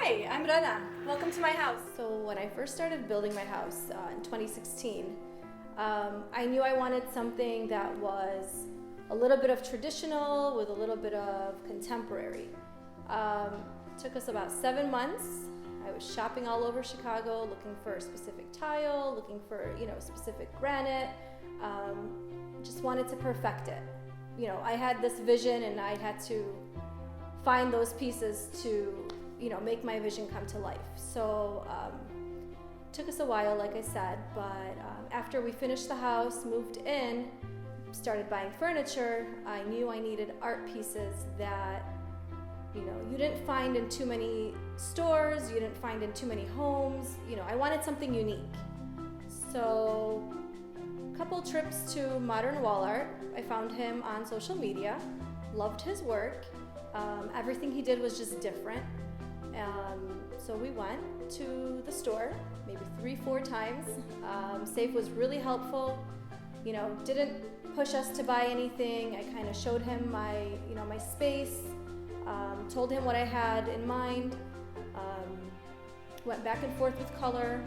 Hi, I'm Rana. Welcome to my house. So when I first started building my house in 2016, I knew I wanted something that was a little bit of traditional with a little bit of contemporary. Took us about 7 months. I was shopping all over Chicago, looking for a specific tile, looking for specific granite. Just wanted to perfect it. I had this vision, and I had to find those pieces to make my vision come to life. So took us a while, like I said, but after we finished the house, moved in, started buying furniture, I knew I needed art pieces that you didn't find in too many stores, you didn't find in too many homes. I wanted something unique. So a couple trips to Modern Wall Art. I found him on social media, loved his work. Everything he did was just different. So we went to the store maybe 3-4 times. Saif was really helpful, didn't push us to buy anything. I kind of showed him my space, told him what I had in mind, went back and forth with color,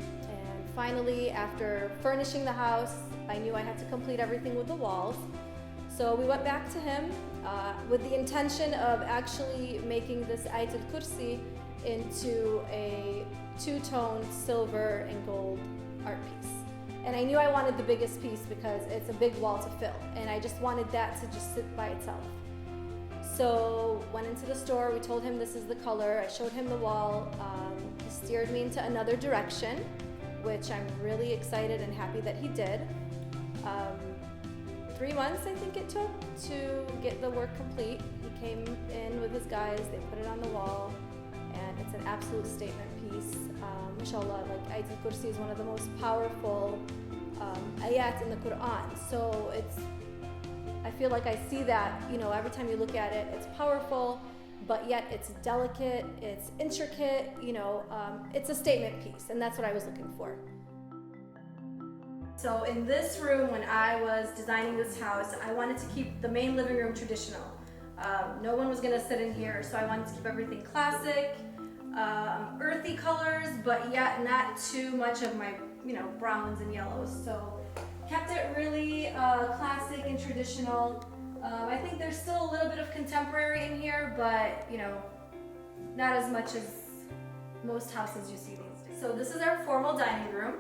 and finally, after furnishing the house, I knew I had to complete everything with the walls. So we went back to him with the intention of actually making this Ayat Al Kursi into a two-tone silver and gold art piece. And I knew I wanted the biggest piece because it's a big wall to fill, and I just wanted that to just sit by itself. So went into the store, we told him this is the color, I showed him the wall, he steered me into another direction, which I'm really excited and happy that he did. 3 months I think it took to get the work complete. He came in with his guys, they put it on the wall, and it's an absolute statement piece. Mashallah, like Ayat Al Kursi is one of the most powerful ayat in the Quran. So I feel like I see that, every time you look at it, it's powerful, but yet it's delicate, it's intricate, it's a statement piece, and that's what I was looking for. So in this room, when I was designing this house, I wanted to keep the main living room traditional. No one was gonna sit in here, so I wanted to keep everything classic, earthy colors, but yet not too much of my, browns and yellows. So kept it really classic and traditional. I think there's still a little bit of contemporary in here, but not as much as most houses you see these days. So this is our formal dining room.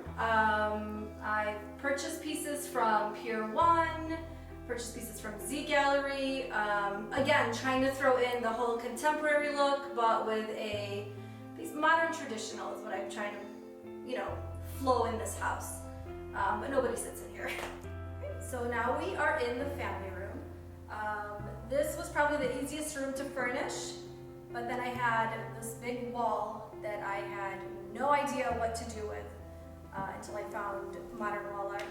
I purchased pieces from Pier 1, purchased pieces from Z Gallery. Again, trying to throw in the whole contemporary look, but with these modern traditional is what I'm trying to, flow in this house. But nobody sits in here. So now we are in the family room. This was probably the easiest room to furnish, but then I had this big wall that I had no idea what to do with until I found Modern Wall Art.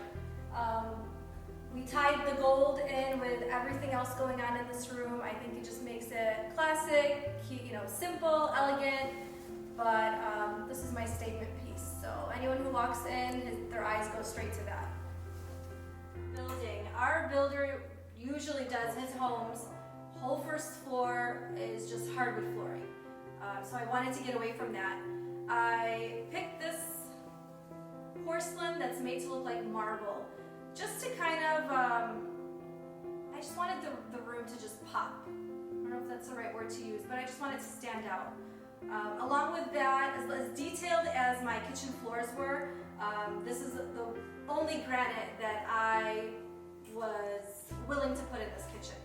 We tied the gold in with everything else going on in this room. I think it just makes it classic, simple, elegant, but this is my statement piece. So anyone who walks in, their eyes go straight to that. Building. Our builder usually does his homes, whole first floor is just hardwood flooring. So I wanted to get away from that. I picked this porcelain that's made to look like marble, just to kind of, I just wanted the room to just pop. I don't know if that's the right word to use, but I just wanted to stand out. Along with that, as detailed as my kitchen floors were, this is the only granite that I was willing to put in this kitchen.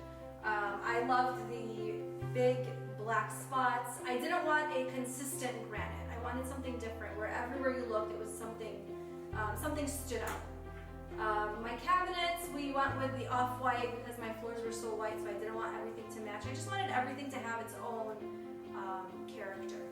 I loved the big black spots. I didn't want a consistent granite. I wanted something different, where everywhere you looked, it was something stood out. My cabinets, we went with the off-white because my floors were so white, so I didn't want everything to match. I just wanted everything to have its own character.